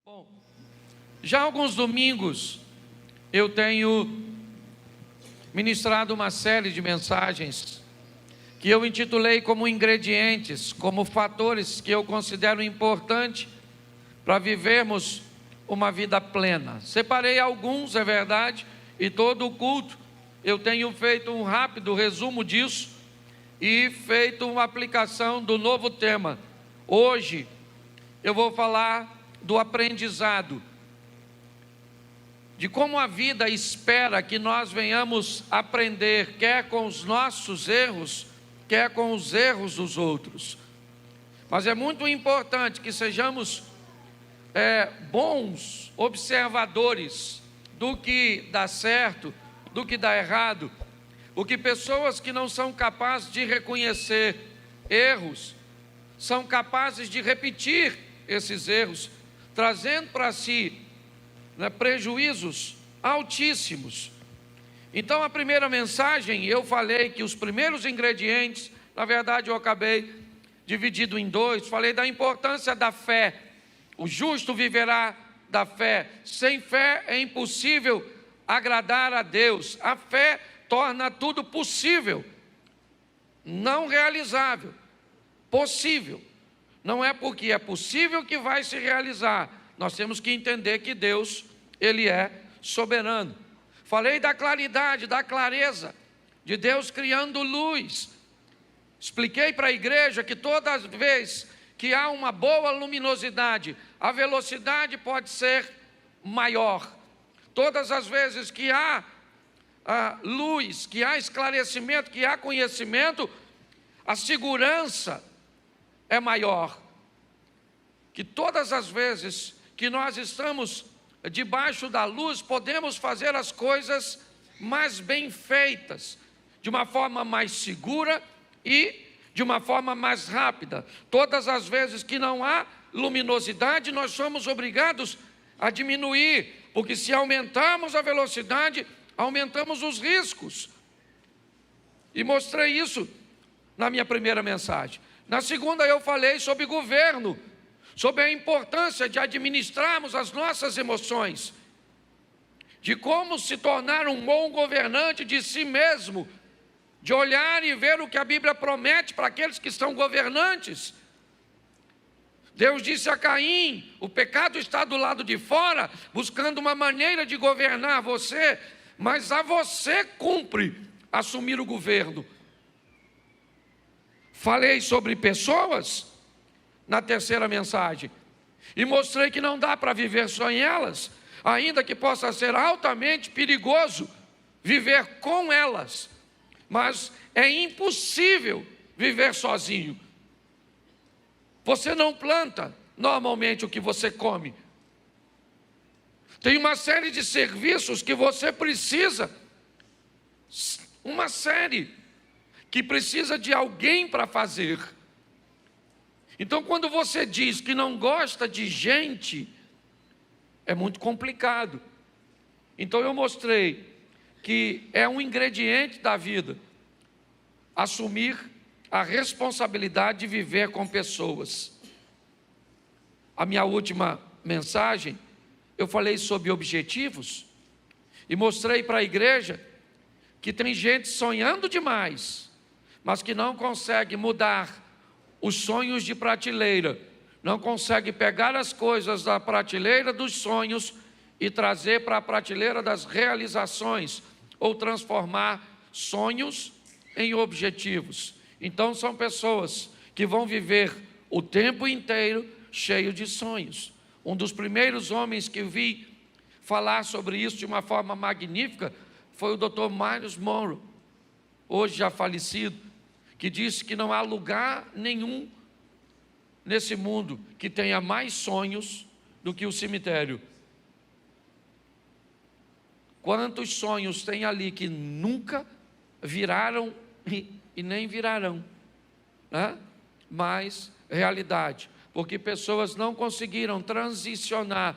Bom, já há alguns domingos eu tenho ministrado uma série de mensagens que eu intitulei como ingredientes, como fatores que eu considero importante para vivermos uma vida plena. Separei alguns, é verdade, e todo o culto eu tenho feito um rápido resumo disso e feito uma aplicação do novo tema. Hoje eu vou falar do aprendizado, de como a vida espera que nós venhamos aprender, quer com os nossos erros, quer com os erros dos outros. Mas é muito importante que sejamos bons observadores do que dá certo, do que dá errado, porque pessoas que não são capazes de reconhecer erros, são capazes de repetir esses erros, trazendo para si prejuízos altíssimos. Então, a primeira mensagem, eu falei que os primeiros ingredientes, na verdade eu acabei dividido em dois, falei da importância da fé. O justo viverá da fé. Sem fé é impossível agradar a Deus. A fé torna tudo possível, não realizável, possível. Não é porque é possível que vai se realizar. Nós temos que entender que Deus, Ele é soberano. Falei da claridade, da clareza, de Deus criando luz. Expliquei para a igreja que toda vez que há uma boa luminosidade, a velocidade pode ser maior. Todas as vezes que há luz, que há esclarecimento, que há conhecimento, a segurança é maior. Que todas as vezes que nós estamos debaixo da luz, podemos fazer as coisas mais bem feitas, de uma forma mais segura e de uma forma mais rápida. Todas as vezes que não há luminosidade, nós somos obrigados a diminuir, porque se aumentarmos a velocidade, aumentamos os riscos. E mostrei isso na minha primeira mensagem. Na segunda eu falei sobre governo, sobre a importância de administrarmos as nossas emoções, de como se tornar um bom governante de si mesmo, de olhar e ver o que a Bíblia promete para aqueles que são governantes. Deus disse a Caim: o pecado está do lado de fora, buscando uma maneira de governar você, mas a você cumpre assumir o governo. Falei sobre pessoas na terceira mensagem e mostrei que não dá para viver só em elas, ainda que possa ser altamente perigoso viver com elas, mas é impossível viver sozinho. Você não planta normalmente o que você come. Tem uma série de serviços que você precisa, uma série que precisa de alguém para fazer. Então, quando você diz que não gosta de gente, é muito complicado. Então, eu mostrei que é um ingrediente da vida assumir a responsabilidade de viver com pessoas. A minha última mensagem, eu falei sobre objetivos e mostrei para a igreja que tem gente sonhando demais, mas que não consegue mudar os sonhos de prateleira, não consegue pegar as coisas da prateleira dos sonhos e trazer para a prateleira das realizações, ou transformar sonhos em objetivos. Então são pessoas que vão viver o tempo inteiro cheio de sonhos. Um dos primeiros homens que eu vi falar sobre isso de uma forma magnífica foi o Dr. Myles Munroe, hoje já falecido, que disse que não há lugar nenhum nesse mundo que tenha mais sonhos do que o cemitério. Quantos sonhos tem ali que nunca viraram e nem virarão, né? Mas realidade, porque pessoas não conseguiram transicionar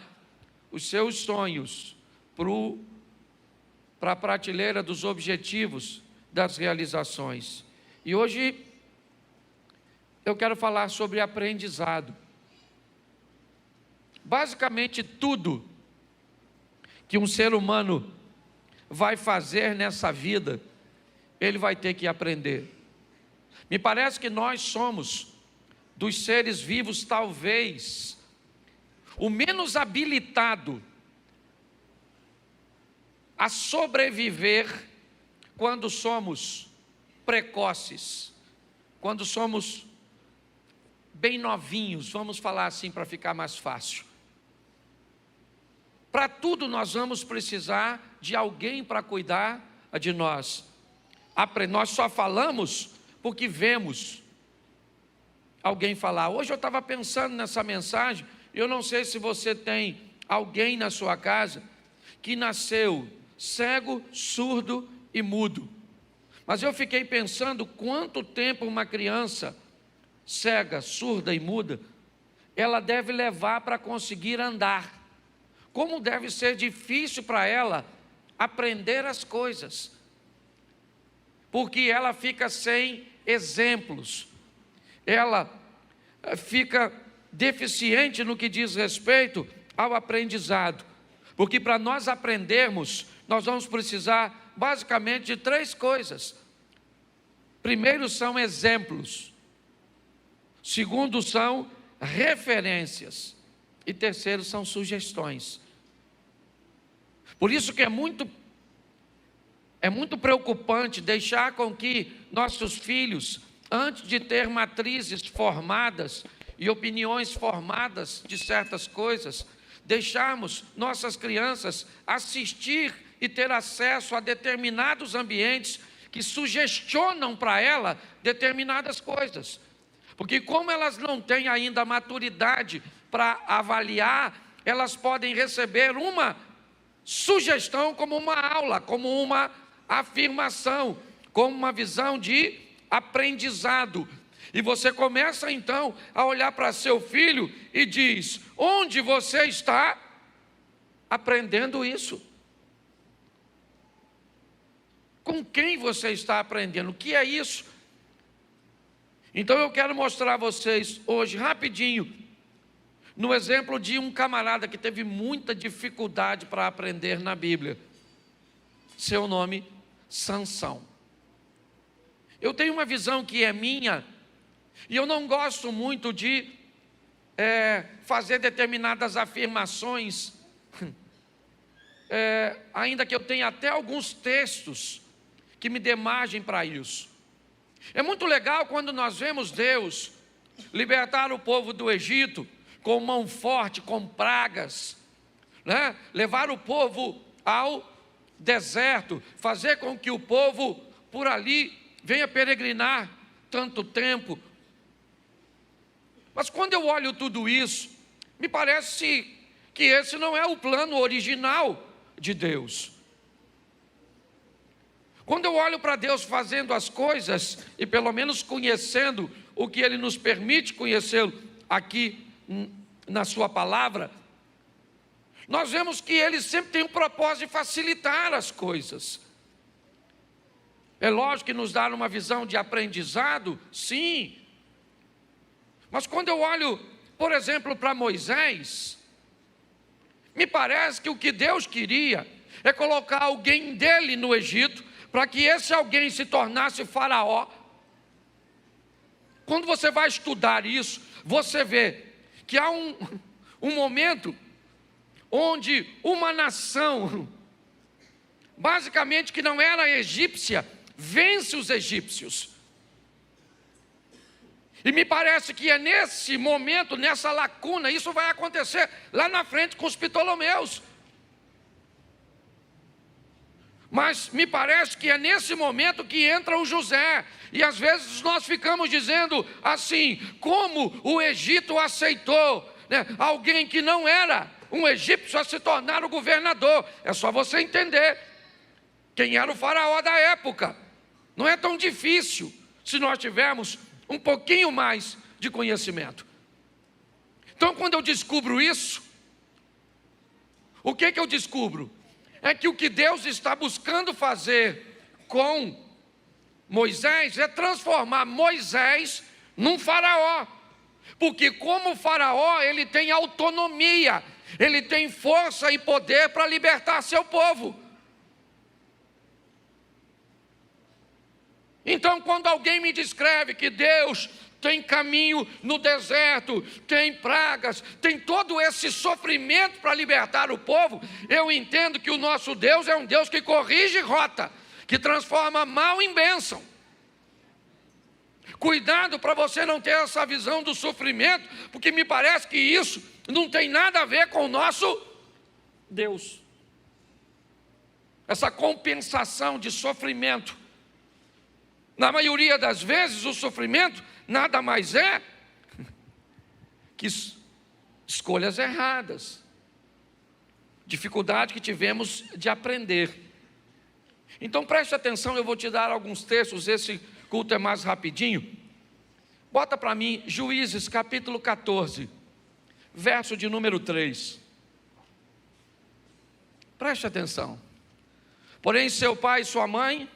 os seus sonhos para a prateleira dos objetivos, das realizações. E hoje eu quero falar sobre aprendizado. basicamente tudo que um ser humano vai fazer nessa vida, ele vai ter que aprender. Me parece que nós somos, dos seres vivos, talvez o menos habilitado a sobreviver quando somos precoces, quando somos bem novinhos, vamos falar assim para ficar mais fácil. Para tudo nós vamos precisar de alguém para cuidar de nós. Nós só falamos porque vemos alguém falar. Hoje eu estava pensando nessa mensagem, eu não sei se você tem alguém na sua casa que nasceu cego, surdo e mudo. Mas eu fiquei pensando quanto tempo uma criança cega, surda e muda, ela deve levar para conseguir andar. Como deve ser difícil para ela aprender as coisas, porque ela fica sem exemplos, ela fica deficiente no que diz respeito ao aprendizado, porque para nós aprendermos, nós vamos precisar basicamente de 3 coisas. Primeiro são exemplos, segundo são referências e terceiro são sugestões. Por isso que é muito preocupante deixar com que nossos filhos, antes de ter matrizes formadas e opiniões formadas de certas coisas, deixarmos nossas crianças assistir e ter acesso a determinados ambientes que sugestionam para ela determinadas coisas. Porque como elas não têm ainda maturidade para avaliar, elas podem receber uma sugestão como uma aula, como uma afirmação, como uma visão de aprendizado. E você começa então a olhar para seu filho e diz: onde você está aprendendo isso? Com quem você está aprendendo? O que é isso? Então eu quero mostrar a vocês hoje, rapidinho, no exemplo de um camarada que teve muita dificuldade para aprender na Bíblia. Seu nome, Sansão. Eu tenho uma visão que é minha, e eu não gosto muito de fazer determinadas afirmações, ainda que eu tenha até alguns textos que me dê margem para isso. É muito legal quando nós vemos Deus libertar o povo do Egito com mão forte, com pragas, né? Levar o povo ao deserto, fazer com que o povo por ali venha peregrinar tanto tempo. Mas quando eu olho tudo isso, me parece que esse não é o plano original de Deus. Quando eu olho para Deus fazendo as coisas, e pelo menos conhecendo o que Ele nos permite conhecê-lo aqui na sua palavra, nós vemos que Ele sempre tem um propósito de facilitar as coisas. É lógico que nos dá uma visão de aprendizado, sim. Mas quando eu olho, por exemplo, para Moisés, me parece que o que Deus queria é colocar alguém dele no Egito, para que esse alguém se tornasse faraó. Quando você vai estudar isso, você vê que há um momento onde uma nação, basicamente que não era egípcia, vence os egípcios. E me parece que é nesse momento, nessa lacuna, isso vai acontecer lá na frente com os Ptolomeus. Mas me parece que é nesse momento que entra o José. E às vezes nós ficamos dizendo assim: como o Egito aceitou, né, alguém que não era um egípcio a se tornar o governador? É só você entender quem era o faraó da época. Não é tão difícil se nós tivermos um pouquinho mais de conhecimento. Então, quando eu descubro isso, o que eu descubro? É que o que Deus está buscando fazer com Moisés é transformar Moisés num faraó. Porque como Faraó, ele tem autonomia, ele tem força e poder para libertar seu povo. Então, quando alguém me descreve que Deus tem caminho no deserto, tem pragas, tem todo esse sofrimento para libertar o povo, eu entendo que o nosso Deus é um Deus que corrige rota, que transforma mal em bênção. Cuidado para você não ter essa visão do sofrimento, porque me parece que isso não tem nada a ver com o nosso Deus. Essa compensação de sofrimento. Na maioria das vezes, o sofrimento nada mais é que escolhas erradas, dificuldade que tivemos de aprender. Então preste atenção, eu vou te dar alguns textos, esse culto é mais rapidinho. Bota para mim Juízes capítulo 14, verso de número 3. Preste atenção. Porém seu pai e sua mãe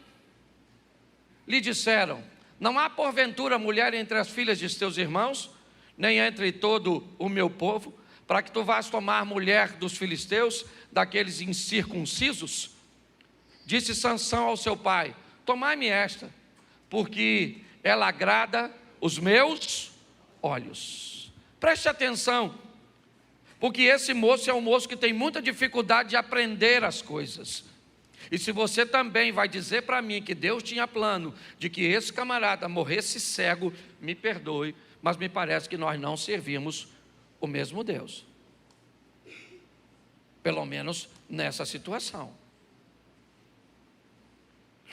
lhe disseram: não há porventura mulher entre as filhas de teus irmãos, nem entre todo o meu povo, para que tu vás tomar mulher dos filisteus, daqueles incircuncisos? Disse Sansão ao seu pai: tomai-me esta, porque ela agrada os meus olhos. Preste atenção, porque esse moço é um moço que tem muita dificuldade de aprender as coisas. E se você também vai dizer para mim que Deus tinha plano de que esse camarada morresse cego, me perdoe, mas me parece que nós não servimos o mesmo Deus. Pelo menos nessa situação.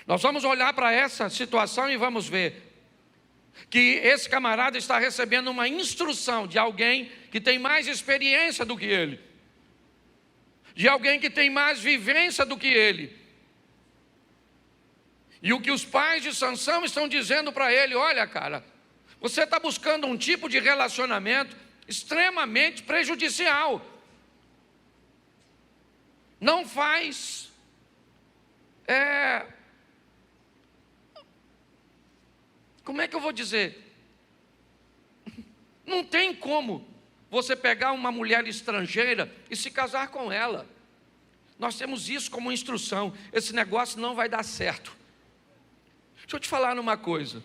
Nós vamos olhar para essa situação e vamos ver que esse camarada está recebendo uma instrução de alguém que tem mais experiência do que ele, de alguém que tem mais vivência do que ele. E o que os pais de Sansão estão dizendo para ele: olha, cara, você está buscando um tipo de relacionamento extremamente prejudicial. Não faz como é que eu vou dizer? Não tem como você pegar uma mulher estrangeira e se casar com ela. Nós temos isso como instrução. Esse negócio não vai dar certo. Deixa eu te falar uma coisa.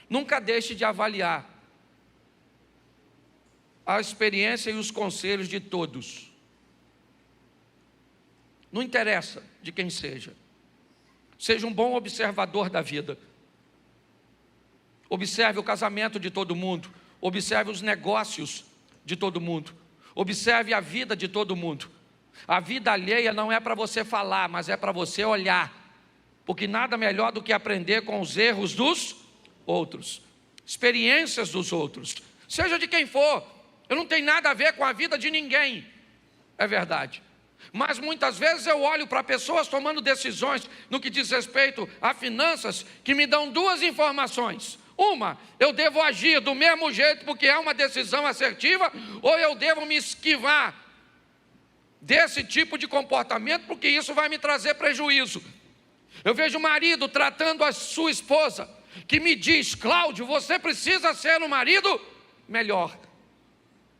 Nunca deixe de avaliar a experiência e os conselhos de todos. Não interessa de quem seja. Seja um bom observador da vida. Observe o casamento de todo mundo. Observe os negócios de todo mundo. Observe a vida de todo mundo. A vida alheia não é para você falar, mas é para você olhar. Porque nada melhor do que aprender com os erros dos outros, experiências dos outros, seja de quem for. Eu não tenho nada a ver com a vida de ninguém, é verdade. Mas muitas vezes eu olho para pessoas tomando decisões no que diz respeito a finanças, que me dão duas informações. Uma, eu devo agir do mesmo jeito porque é uma decisão assertiva, ou eu devo me esquivar desse tipo de comportamento porque isso vai me trazer prejuízo. Eu vejo o marido tratando a sua esposa, que me diz: Cláudio, você precisa ser um marido melhor.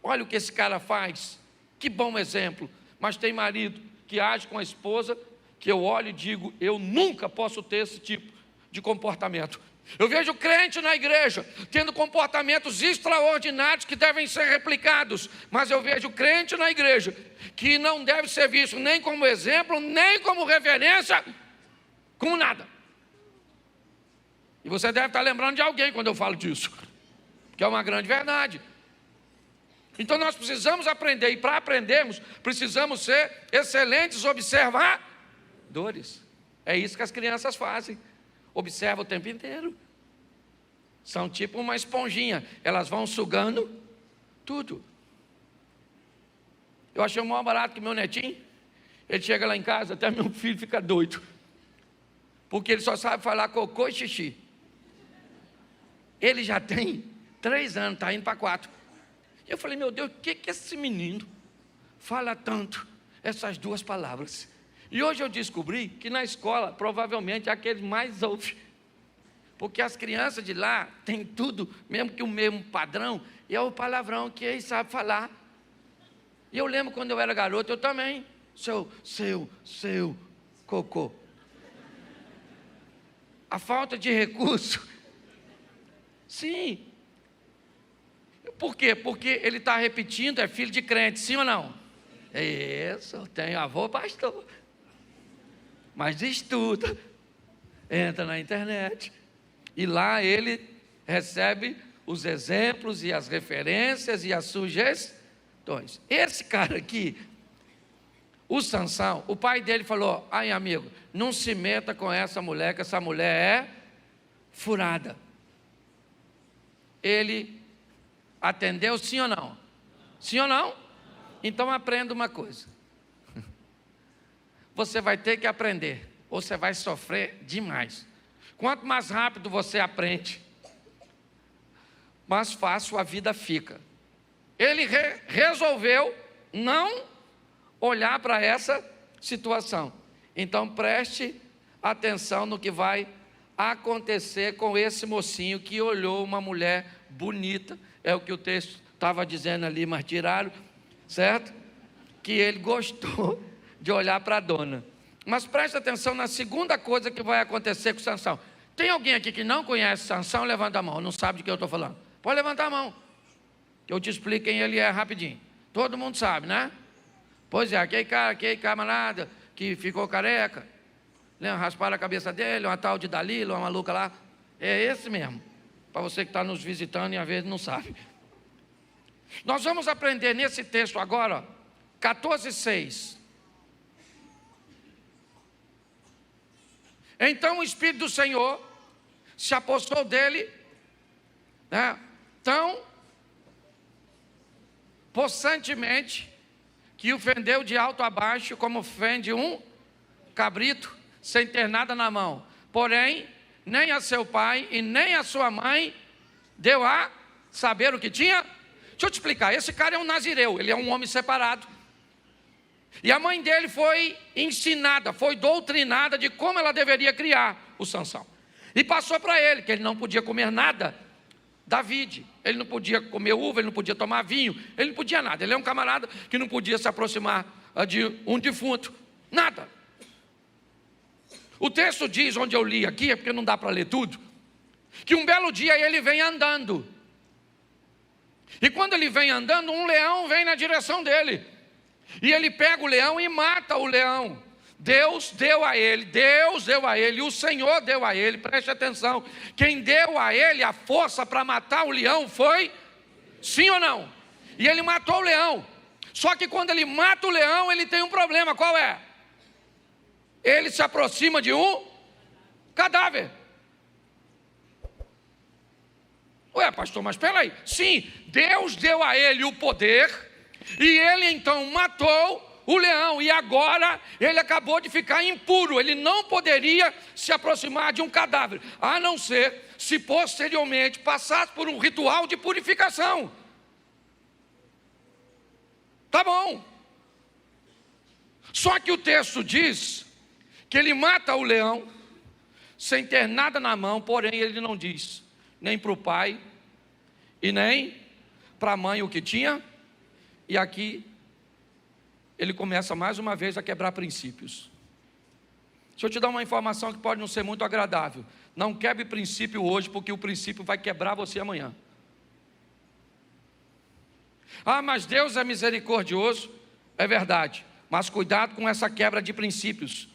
Olha o que esse cara faz, que bom exemplo. Mas tem marido que age com a esposa, que eu olho e digo: eu nunca posso ter esse tipo de comportamento. Eu vejo crente na igreja tendo comportamentos extraordinários que devem ser replicados, mas eu vejo crente na igreja que não deve ser visto nem como exemplo, nem como referência, como nada. E você deve estar lembrando de alguém quando eu falo disso, que é uma grande verdade. Então nós precisamos aprender, e para aprendermos, precisamos ser excelentes observadores. É isso que as crianças fazem, observam o tempo inteiro. São tipo uma esponjinha, elas vão sugando tudo. Eu achei o maior barato que meu netinho, ele chega lá em casa, até meu filho fica doido, porque ele só sabe falar cocô e xixi. Ele já tem 3 anos, está indo para 4. Eu falei: meu Deus, o que esse menino fala tanto essas duas palavras? E hoje eu descobri que na escola, provavelmente, é aquele mais ouve. porque as crianças de lá têm tudo, mesmo que o mesmo padrão, e é o palavrão que eles sabem falar. E eu lembro quando eu era garoto, eu também, seu cocô. A falta de recurso. Sim. Por quê? Porque ele está repetindo, é filho de crente, sim ou não? Isso, eu tenho avô pastor. Mas estuda, entra na internet, e lá ele recebe os exemplos e as referências e as sugestões. Esse cara aqui, o Sansão, o pai dele falou: ai amigo, não se meta com essa mulher, que essa mulher é furada. Ele atendeu, sim ou não? Sim ou não? Então aprenda uma coisa. Você vai ter que aprender, ou você vai sofrer demais. Quanto mais rápido você aprende, mais fácil a vida fica. Ele resolveu não olhar para essa situação. Então preste atenção no que vai acontecer com esse mocinho que olhou uma mulher bonita. É o que o texto estava dizendo ali, mas tiraram, certo? Que ele gostou de olhar para a dona. Mas preste atenção na segunda coisa que vai acontecer com Sansão. Tem alguém aqui que não conhece Sansão? Levanta a mão, não sabe de que eu estou falando. Pode levantar a mão, que eu te explico quem ele é rapidinho. Todo mundo sabe, né? Pois é, aquele camarada que ficou careca, né? Rasparam a cabeça dele, uma tal de Dalila, uma maluca lá. É esse mesmo, para você que está nos visitando e às vezes não sabe. Nós vamos aprender nesse texto agora, 14:6. Então o Espírito do Senhor se apossou dele, né, tão possantemente, que o fendeu de alto a baixo, como fende um cabrito, sem ter nada na mão. Porém, nem a seu pai e nem a sua mãe deu a saber o que tinha. Deixa eu te explicar, esse cara é um nazireu, ele é um homem separado. E a mãe dele foi ensinada, foi doutrinada de como ela deveria criar o Sansão. E passou para ele que ele não podia comer nada da vide, ele não podia comer uva, ele não podia tomar vinho, ele não podia nada. Ele é um camarada que não podia se aproximar de um defunto, nada. O texto diz, onde eu li aqui, é porque não dá para ler tudo, que um belo dia ele vem andando. E quando ele vem andando, um leão vem na direção dele. E ele pega o leão e mata o leão. Deus deu a ele, e o Senhor deu a ele, preste atenção. Quem deu a ele a força para matar o leão foi, sim ou não? E ele matou o leão. Só que quando ele mata o leão, ele tem um problema, qual é? Ele se aproxima de um cadáver. Ué, pastor, mas espera aí. Sim, Deus deu a ele o poder, e ele então matou o leão, e agora ele acabou de ficar impuro. Ele não poderia se aproximar de um cadáver, a não ser se posteriormente passasse por um ritual de purificação. Tá bom. Só que o texto diz que ele mata o leão sem ter nada na mão, porém ele não diz nem para o pai e nem para a mãe o que tinha. E aqui ele começa mais uma vez a quebrar princípios. Deixa eu te dar uma informação que pode não ser muito agradável. Não quebre princípio hoje, porque o princípio vai quebrar você amanhã. Ah, mas Deus é misericordioso. É verdade, mas cuidado com essa quebra de princípios.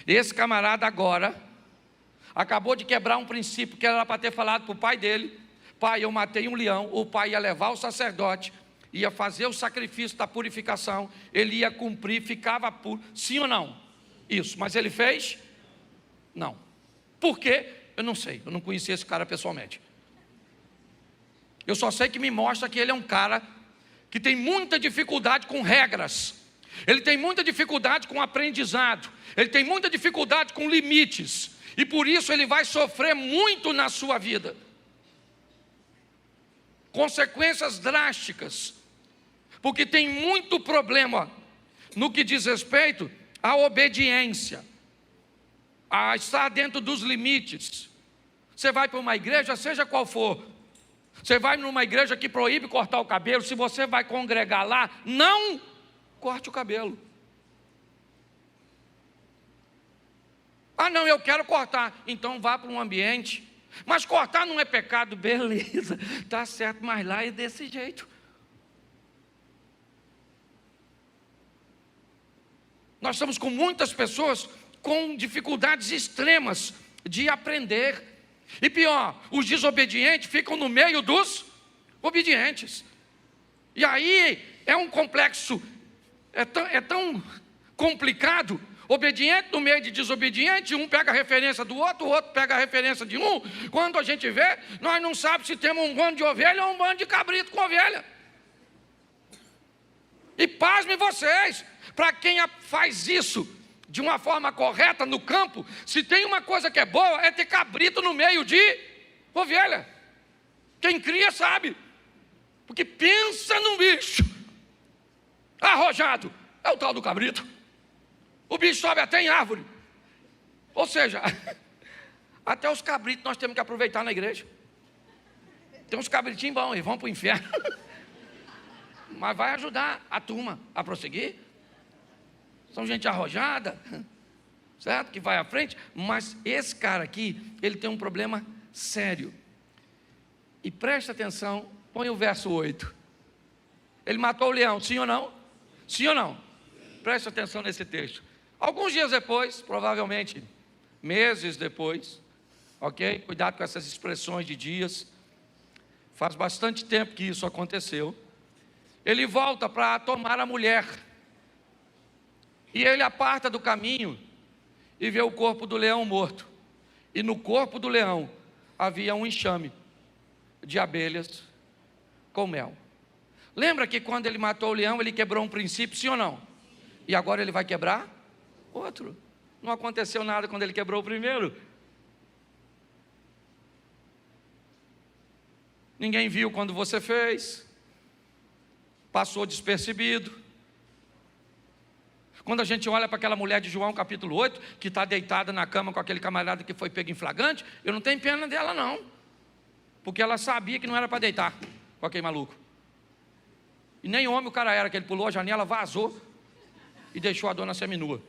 Esse camarada agora acabou de quebrar um princípio que era para ter falado para o pai dele. Pai, eu matei um leão. O pai ia levar o sacerdote, ia fazer o sacrifício da purificação, ele ia cumprir, ficava puro, sim ou não? Isso, mas ele fez? Não. Por quê? Eu não sei, eu não conhecia esse cara pessoalmente. Eu só sei que me mostra que ele é um cara que tem muita dificuldade com regras, ele tem muita dificuldade com aprendizado, ele tem muita dificuldade com limites, e por isso ele vai sofrer muito na sua vida. Consequências drásticas, porque tem muito problema no que diz respeito à obediência, a estar dentro dos limites, Você vai para uma igreja, seja qual for, você vai numa igreja que proíbe cortar o cabelo, se você vai congregar lá, não corte o cabelo. Ah, não, eu quero cortar. Então vá para um ambiente. Mas cortar não é pecado, beleza, está certo, mas lá é desse jeito. Nós estamos com muitas pessoas com dificuldades extremas de aprender. E pior, os desobedientes ficam no meio dos obedientes. E aí é um complexo, é tão complicado. Obediente no meio de desobediente, um pega a referência do outro, o outro pega a referência de um. Quando a gente vê, nós não sabemos se temos um bando de ovelha ou um bando de cabrito com ovelha. E pasmem vocês, para quem faz isso de uma forma correta no campo, se tem uma coisa que é boa, é ter cabrito no meio de ovelha. Quem cria sabe, porque pensa num bicho arrojado, é o tal do cabrito. O bicho sobe até em árvore. Ou seja, até os cabritos nós temos que aproveitar na igreja. Tem uns cabritinhos bons, eles vão para o inferno. Mas vai ajudar a turma a prosseguir. São gente arrojada, certo? Que vai à frente. Mas esse cara aqui, ele tem um problema sério. E presta atenção, põe o verso 8. Ele matou o leão, sim ou não? Sim ou não? Presta atenção nesse texto. Alguns dias depois, provavelmente meses depois, ok? Cuidado com essas expressões de dias. Faz bastante tempo que isso aconteceu. Ele volta para tomar a mulher. E ele aparta do caminho e vê o corpo do leão morto. E no corpo do leão havia um enxame de abelhas com mel. Lembra que quando ele matou o leão, ele quebrou um princípio, sim ou não? E agora ele vai quebrar outro. Não aconteceu nada quando ele quebrou o primeiro. Ninguém viu quando você fez. Passou despercebido. Quando a gente olha para aquela mulher de João capítulo 8, que está deitada na cama com aquele camarada que foi pego em flagrante, eu não tenho pena dela não, porque ela sabia que não era para deitar com aquele maluco. E nem homem o cara era, que ele pulou a janela, vazou e deixou a dona seminua.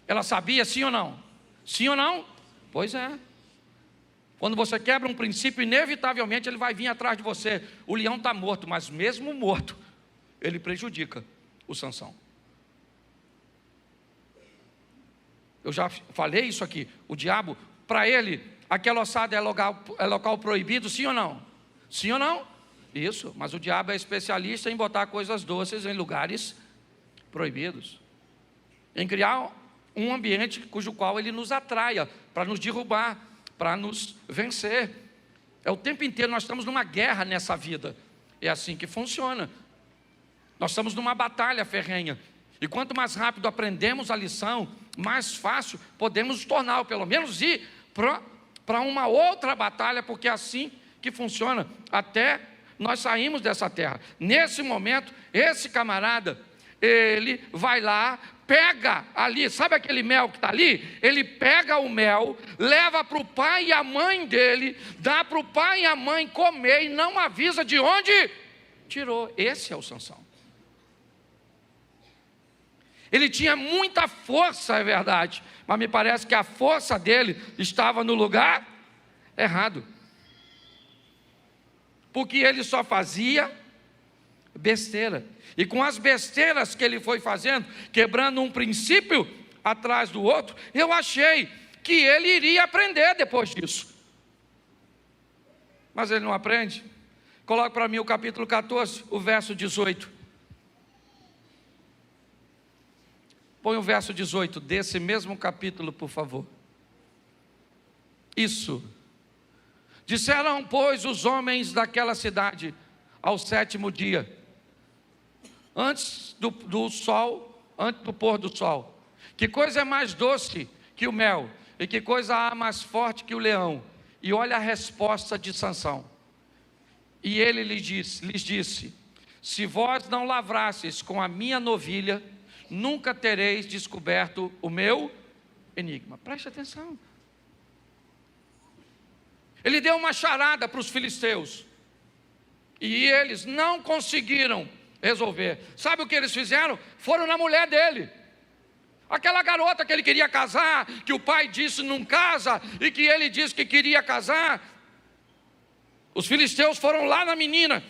Ela sabia, sim ou não? Sim ou não? Pois é. Quando você quebra um princípio, inevitavelmente ele vai vir atrás de você. O leão está morto, mas mesmo morto, ele prejudica o Sansão. Eu já falei isso aqui. O diabo, para ele, aquela ossada é local proibido, sim ou não? Sim ou não? Isso, mas o diabo é especialista em botar coisas doces em lugares proibidos. Em criar um ambiente cujo qual ele nos atraia, para nos derrubar, para nos vencer. É o tempo inteiro, nós estamos numa guerra nessa vida. É assim que funciona. Nós estamos numa batalha ferrenha. E quanto mais rápido aprendemos a lição, mais fácil podemos nos tornar, ou pelo menos ir para uma outra batalha, porque é assim que funciona, até nós saímos dessa terra. Nesse momento, esse camarada, ele vai lá, pega ali, sabe aquele mel que está ali? Ele pega o mel, leva para o pai e a mãe dele, dá para o pai e a mãe comer e não avisa de onde tirou. Esse é o Sansão. Ele tinha muita força, é verdade, mas me parece que a força dele estava no lugar errado. Porque ele só fazia besteira. E com as besteiras que ele foi fazendo, quebrando um princípio atrás do outro, eu achei que ele iria aprender depois disso. Mas ele não aprende. Coloque para mim o capítulo 14, o verso 18. Põe o verso 18 desse mesmo capítulo, por favor. Isso. Disseram, pois, os homens daquela cidade ao 7º dia, antes do sol, antes do pôr do sol: que coisa é mais doce que o mel, e que coisa há mais forte que o leão? E olha a resposta de Sansão. E ele lhes disse: se vós não lavrasseis com a minha novilha, nunca tereis descoberto o meu enigma. Preste atenção. Ele deu uma charada para os filisteus. E eles não conseguiram resolver. Sabe o que eles fizeram? Foram na mulher dele. Aquela garota que ele queria casar, que o pai disse não casa, e que ele disse que queria casar. Os filisteus foram lá na menina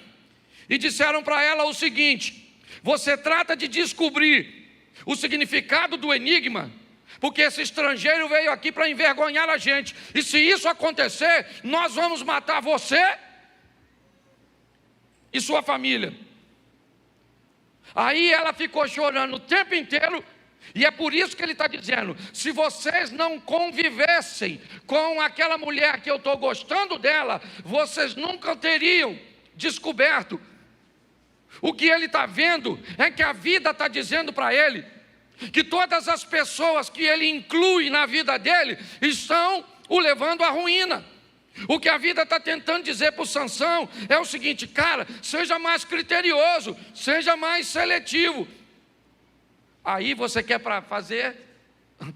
e disseram para ela o seguinte: você trata de descobrir o significado do enigma, porque esse estrangeiro veio aqui para envergonhar a gente, e se isso acontecer, nós vamos matar você e sua família. Aí ela ficou chorando o tempo inteiro, e é por isso que ele está dizendo: se vocês não convivessem com aquela mulher que eu estou gostando dela, vocês nunca teriam descoberto. O que ele está vendo é que a vida está dizendo para ele que todas as pessoas que ele inclui na vida dele estão o levando à ruína. O que a vida está tentando dizer para o Sansão é o seguinte: cara, seja mais criterioso, seja mais seletivo. Aí você quer para fazer,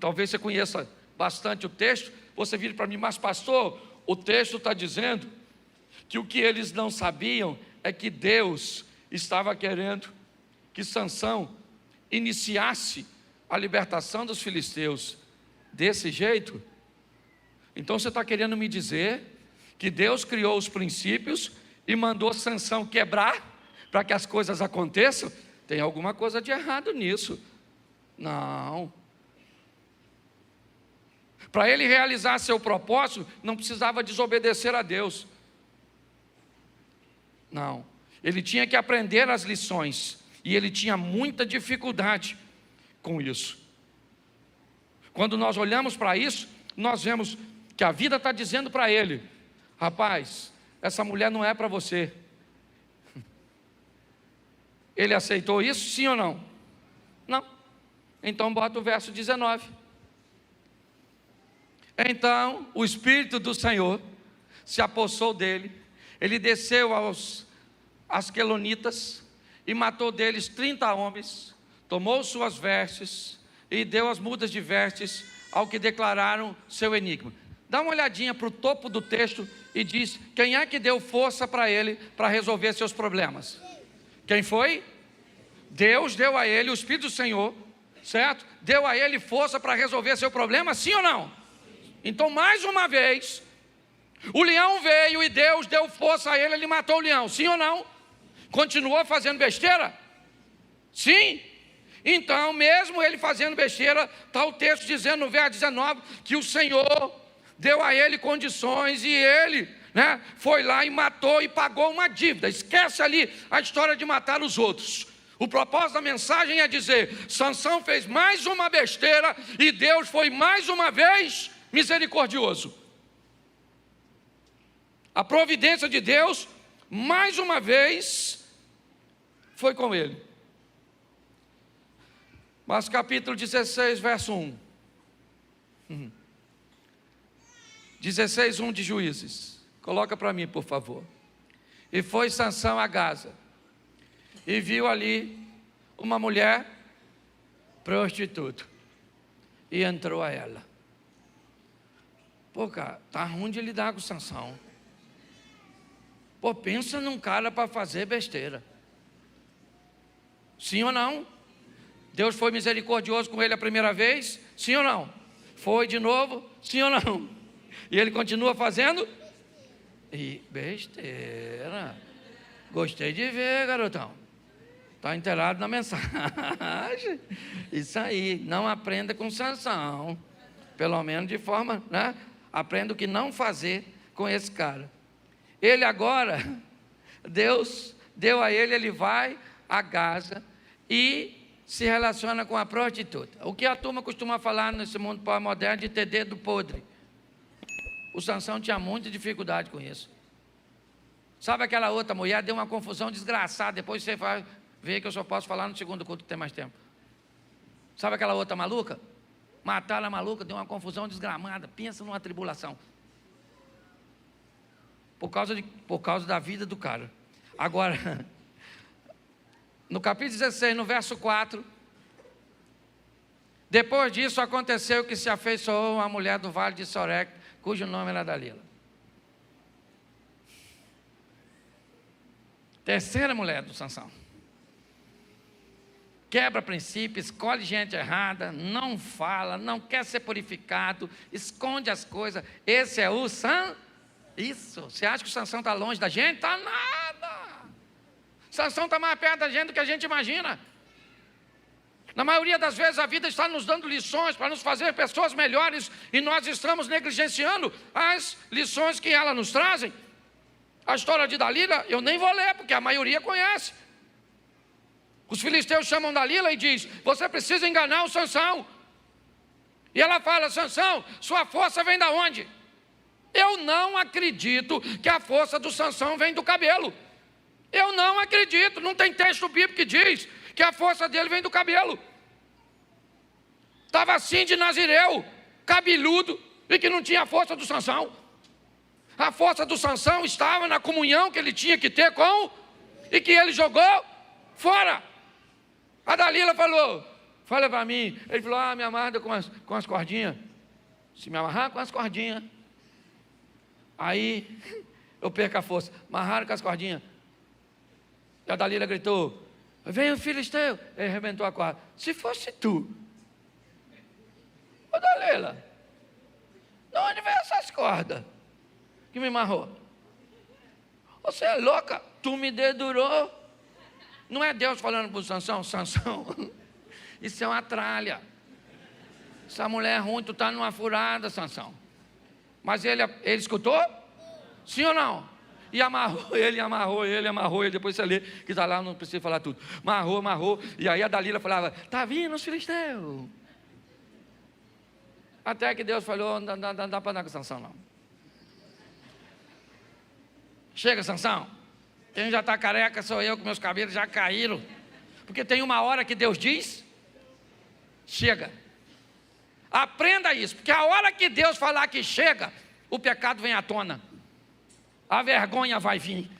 talvez você conheça bastante o texto, você vira para mim: mas pastor, o texto está dizendo que o que eles não sabiam é que Deus estava querendo que Sansão iniciasse a libertação dos filisteus desse jeito. Então você está querendo me dizer que Deus criou os princípios e mandou Sansão quebrar para que as coisas aconteçam? Tem alguma coisa de errado nisso. Não. Para ele realizar seu propósito, não precisava desobedecer a Deus. Não. Ele tinha que aprender as lições, e ele tinha muita dificuldade com isso. Quando nós olhamos para isso, nós vemos que a vida está dizendo para ele: rapaz, essa mulher não é para você. Ele aceitou isso, sim ou não? Não. Então bota o verso 19. Então o Espírito do Senhor se apossou dele, ele desceu aos asquelonitas e matou deles 30 homens, tomou suas vestes e deu as mudas de vestes ao que declararam seu enigma. Dá uma olhadinha para o topo do texto e diz: quem é que deu força para ele para resolver seus problemas? Quem foi? Deus deu a ele, o Espírito do Senhor, certo? Deu a ele força para resolver seu problema, sim ou não? Então, mais uma vez, o leão veio e Deus deu força a ele, ele matou o leão, sim ou não? Continuou fazendo besteira? Sim. Então, mesmo ele fazendo besteira, está o texto dizendo no verso 19, que o Senhor deu a ele condições, e ele, foi lá e matou e pagou uma dívida. Esquece ali a história de matar os outros. O propósito da mensagem é dizer: Sansão fez mais uma besteira e Deus foi mais uma vez misericordioso. A providência de Deus, mais uma vez, foi com ele. Mas capítulo 16, verso 1. 16, 1 de Juízes. Coloca para mim, por favor. E foi Sansão a Gaza, e viu ali uma mulher prostituta, e entrou a ela. Pô, cara, tá ruim de lidar com Sansão. Pô, pensa num cara para fazer besteira. Sim ou não? Deus foi misericordioso com ele a primeira vez? Sim ou não? Foi de novo? Sim ou não? E ele continua fazendo? E besteira. Gostei de ver, garotão. Está inteirado na mensagem. Isso aí, não aprenda com Sansão. Pelo menos de forma, aprenda o que não fazer com esse cara. Ele agora, Deus deu a ele, ele vai a Gaza e se relaciona com a prostituta. O que a turma costuma falar nesse mundo pós-moderno de ter dedo podre. O Sansão tinha muita dificuldade com isso. Sabe aquela outra mulher? Deu uma confusão desgraçada. Depois você vai ver que eu só posso falar no segundo culto que tem mais tempo. Sabe aquela outra maluca? Mataram a maluca, deu uma confusão desgramada. Pensa numa tribulação. Por causa da vida do cara. Agora, no capítulo 16, no verso 4, depois disso aconteceu que se afeiçoou uma mulher do vale de Sorek, cujo nome era Dalila. Terceira mulher do Sansão. Quebra princípio, escolhe gente errada, não fala, não quer ser purificado, esconde as coisas. Esse é o Isso. Você acha que o Sansão está longe da gente? Está nada. Sansão está mais perto da gente do que a gente imagina. Na maioria das vezes a vida está nos dando lições para nos fazer pessoas melhores e nós estamos negligenciando as lições que ela nos trazem. A história de Dalila eu nem vou ler porque a maioria conhece. Os filisteus chamam Dalila e diz: você precisa enganar o Sansão. E ela fala: Sansão, sua força vem da onde? Eu não acredito que a força do Sansão vem do cabelo. Eu não acredito, não tem texto bíblico que diz que a força dele vem do cabelo. Estava assim de Nazireu, cabeludo, e que não tinha a força do Sansão. A força do Sansão estava na comunhão que ele tinha que ter com, e que ele jogou fora. A Dalila falou: fala para mim. Ele falou: me amarra com as cordinhas. Se me amarrar com as cordinhas, aí eu perco a força. Amarraram com as cordinhas. E a Dalila gritou: vem o filisteu. Ele arrebentou a corda. Se fosse tu, ô Dalila, de onde veio essas cordas que me amarrou? Você é louca? Tu me dedurou. Não é Deus falando para o Sansão: Sansão, isso é uma tralha. Essa mulher é ruim, tu está numa furada, Sansão. Mas ele escutou? Sim ou não? E amarrou ele. Depois você lê, que está lá, não precisa falar tudo. Amarrou. E aí a Dalila falava: está vindo os filisteus. Até que Deus falou: não dá para andar com Sansão não. Chega, Sansão. Quem já está careca sou eu, que meus cabelos já caíram. Porque tem uma hora que Deus diz: chega. Aprenda isso, porque a hora que Deus falar que chega, o pecado vem à tona. A vergonha vai vir.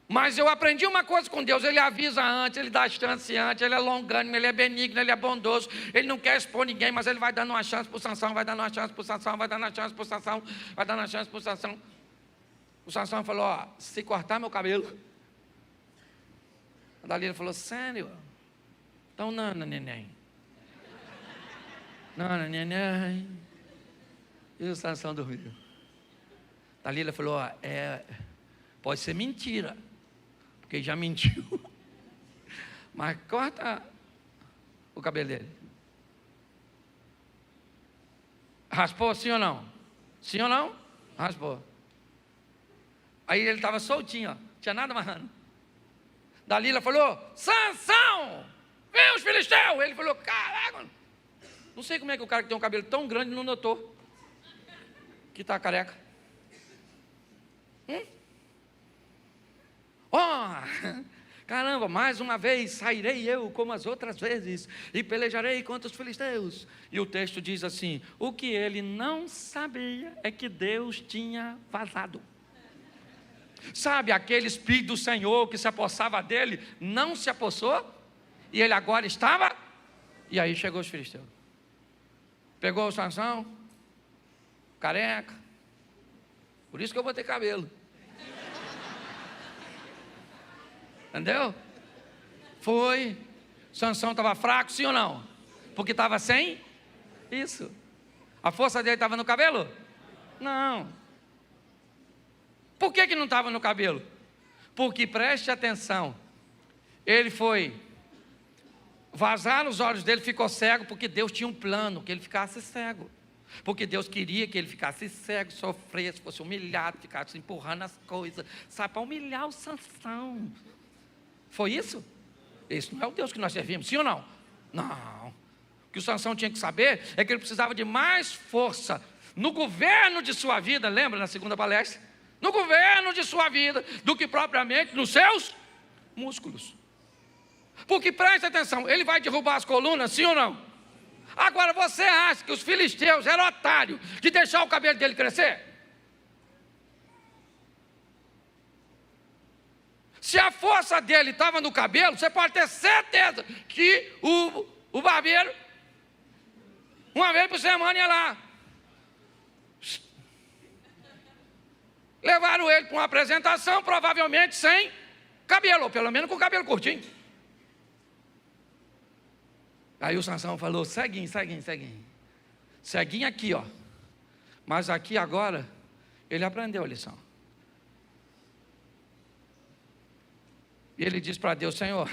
Mas eu aprendi uma coisa com Deus: Ele avisa antes, Ele dá chance antes, Ele é longânimo, Ele é benigno, Ele é bondoso. Ele não quer expor ninguém, mas Ele vai dando uma chance para o Sansão, vai dando uma chance para o Sansão, vai dando uma chance para o Sansão, vai dando uma chance para o Sansão. O Sansão falou: se cortar meu cabelo. A Dalila falou: sério? Então nana, neném. Nana, neném. E o Sansão dormiu. A Dalila falou: pode ser mentira, porque já mentiu. Mas corta o cabelo dele. Raspou, sim ou não? Sim ou não? Raspou. Aí ele estava soltinho, ó, não tinha nada amarrando. Dalila falou: Sansão, vem os filisteus. Ele falou: caraca, não sei como é que o cara que tem um cabelo tão grande não notou que está careca. Caramba, mais uma vez sairei eu como as outras vezes e pelejarei contra os filisteus. E o texto diz assim: o que ele não sabia é que Deus tinha vazado. Sabe, aquele Espírito do Senhor que se apossava dele, não se apossou, e ele agora estava, e aí chegou os filisteus. Pegou o Sansão, careca, por isso que eu botei cabelo. Entendeu? Foi, Sansão estava fraco, sim ou não? Porque estava sem isso. A força dele estava no cabelo? Não. Por que não estava no cabelo? Porque, preste atenção, ele foi vazar nos olhos dele, ficou cego, porque Deus tinha um plano, que ele ficasse cego. Porque Deus queria que ele ficasse cego, sofresse, fosse humilhado, ficasse empurrando as coisas, sabe, para humilhar o Sansão. Foi isso? Esse não é o Deus que nós servimos, sim ou não? Não. O que o Sansão tinha que saber é que ele precisava de mais força no governo de sua vida, lembra na segunda palestra? No governo de sua vida, do que propriamente nos seus músculos. Porque preste atenção, ele vai derrubar as colunas, sim ou não? Agora você acha que os filisteus eram otários de deixar o cabelo dele crescer? Se a força dele estava no cabelo, você pode ter certeza que o barbeiro, uma vez por semana, ia lá. Levaram ele para uma apresentação, provavelmente sem cabelo, ou pelo menos com o cabelo curtinho. Aí o Sansão falou: ceguinho. Ceguinho aqui, ó. Mas aqui agora, ele aprendeu a lição. E ele disse para Deus: Senhor,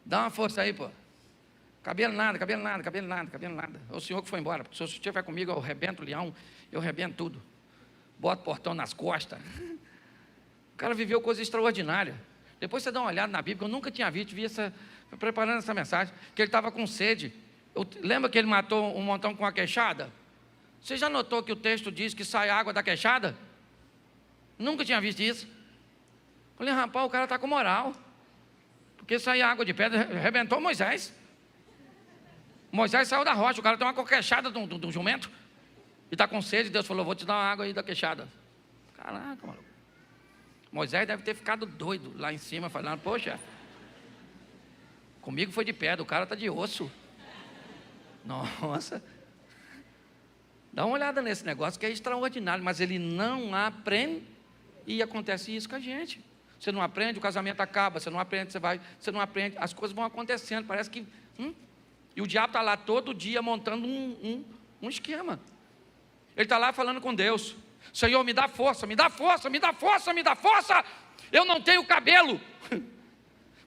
dá uma força aí, pô. Cabelo nada. O senhor que foi embora, porque se o senhor estiver comigo, eu rebento o leão, eu rebento tudo. Boto o portão nas costas. O cara viveu coisa extraordinária. Depois você dá uma olhada na Bíblia, que eu nunca tinha visto, preparando essa mensagem, que ele estava com sede. Lembra que ele matou um montão com a queixada? Você já notou que o texto diz que sai água da queixada? Nunca tinha visto isso. Falei: rapaz, o cara está com moral. Porque sai água de pedra, arrebentou Moisés. Moisés saiu da rocha, o cara tem uma queixada de um jumento. E está com sede, Deus falou: vou te dar uma água aí da queixada. Caraca, maluco. Moisés deve ter ficado doido lá em cima, falando: poxa, comigo foi de pedra, o cara está de osso. Nossa. Dá uma olhada nesse negócio que é extraordinário, mas ele não aprende, e acontece isso com a gente. Você não aprende, o casamento acaba, você não aprende, você não aprende, as coisas vão acontecendo, parece que... E o diabo está lá todo dia montando um esquema. Ele está lá falando com Deus: Senhor, me dá força. Eu não tenho cabelo,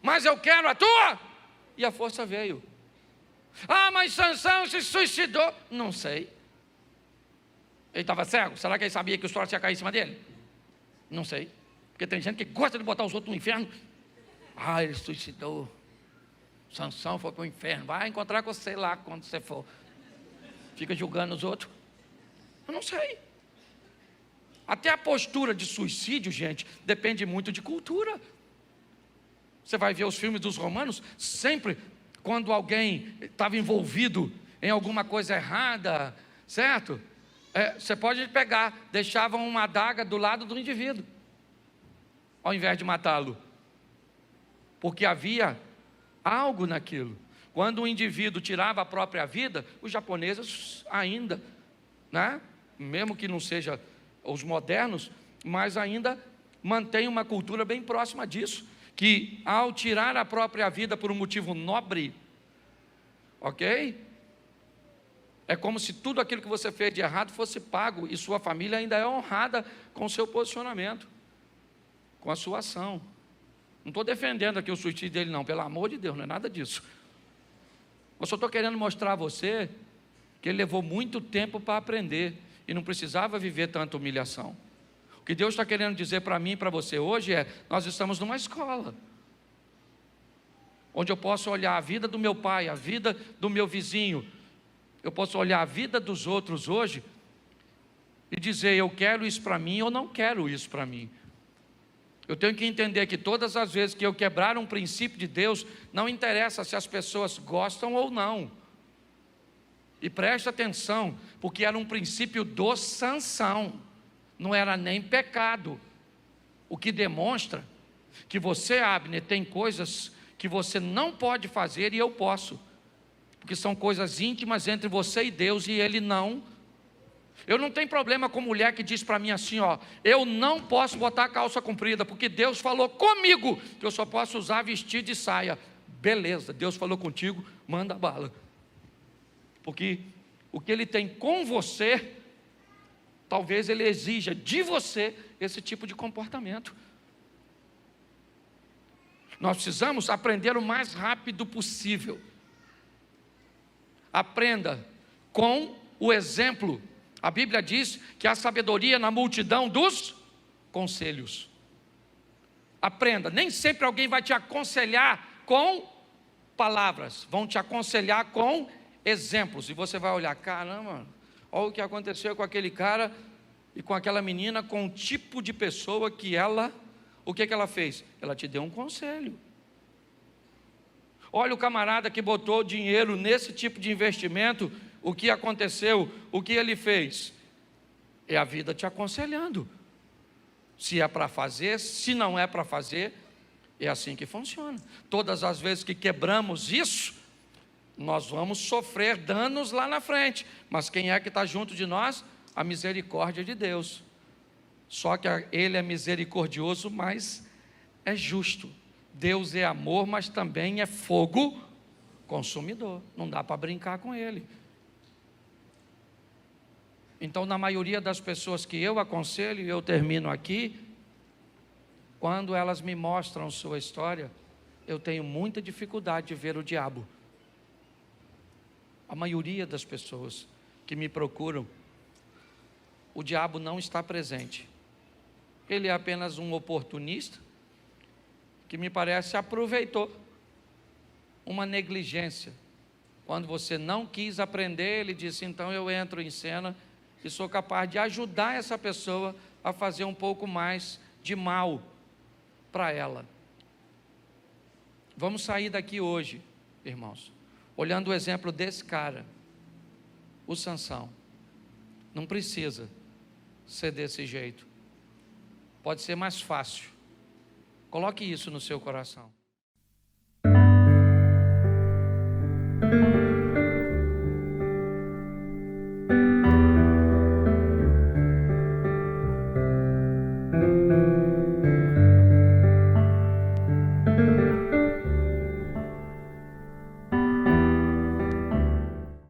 mas eu quero a tua. E a força veio. Ah, mas Sansão se suicidou. Não sei. Ele estava cego? Será que ele sabia que o sol ia cair em cima dele? Não sei. Porque tem gente que gosta de botar os outros no inferno. Ah, ele suicidou. Sansão foi para o inferno. Vai encontrar com você lá quando você for. Fica julgando os outros. Eu não sei. Até a postura de suicídio, gente, depende muito de cultura. Você vai ver os filmes dos romanos, sempre quando alguém estava envolvido em alguma coisa errada, certo? Você pode pegar, deixavam uma adaga do lado do indivíduo, ao invés de matá-lo. Porque havia algo naquilo. Quando o indivíduo tirava a própria vida, os japoneses ainda, né? Mesmo que não seja os modernos, mas ainda mantém uma cultura bem próxima disso, que ao tirar a própria vida por um motivo nobre, ok? É como se tudo aquilo que você fez de errado fosse pago, e sua família ainda é honrada com o seu posicionamento, com a sua ação. Não estou defendendo aqui o suicídio dele não, pelo amor de Deus, não é nada disso. Eu só estou querendo mostrar a você que ele levou muito tempo para aprender, e não precisava viver tanta humilhação. O que Deus está querendo dizer para mim e para você hoje é: nós estamos numa escola, onde eu posso olhar a vida do meu pai, a vida do meu vizinho, eu posso olhar a vida dos outros hoje, e dizer: eu quero isso para mim ou não quero isso para mim. Eu tenho que entender que todas as vezes que eu quebrar um princípio de Deus, não interessa se as pessoas gostam ou não. E preste atenção, porque era um princípio do Sansão, não era nem pecado. O que demonstra que você, Abner, tem coisas que você não pode fazer e eu posso, porque são coisas íntimas entre você e Deus, e ele não. Eu não tenho problema com mulher que diz para mim assim, ó: eu não posso botar calça comprida, porque Deus falou comigo que eu só posso usar vestido e saia. Beleza, Deus falou contigo, manda bala. Porque o que ele tem com você, talvez ele exija de você esse tipo de comportamento. Nós precisamos aprender o mais rápido possível. Aprenda com o exemplo. A Bíblia diz que há sabedoria na multidão dos conselhos. Aprenda, nem sempre alguém vai te aconselhar com palavras, vão te aconselhar com exemplos, e você vai olhar: caramba, olha o que aconteceu com aquele cara e com aquela menina, com o tipo de pessoa que ela, o que ela fez? Ela te deu um conselho. Olha o camarada que botou dinheiro nesse tipo de investimento, o que aconteceu, o que ele fez? É a vida te aconselhando, se é para fazer, se não é para fazer. É assim que funciona. Todas as vezes que quebramos isso, nós vamos sofrer danos lá na frente, mas quem é que está junto de nós? A misericórdia de Deus. Só que ele é misericordioso, mas é justo. Deus é amor, mas também é fogo consumidor. Não dá para brincar com ele. Então, na maioria das pessoas que eu aconselho, e eu termino aqui, quando elas me mostram sua história, eu tenho muita dificuldade de ver o diabo. A maioria das pessoas que me procuram, o diabo não está presente. Ele é apenas um oportunista, que me parece aproveitou uma negligência. Quando você não quis aprender, ele disse, então eu entro em cena e sou capaz de ajudar essa pessoa a fazer um pouco mais de mal para ela. Vamos sair daqui hoje, irmãos, olhando o exemplo desse cara, o Sansão. Não precisa ser desse jeito. Pode ser mais fácil. Coloque isso no seu coração.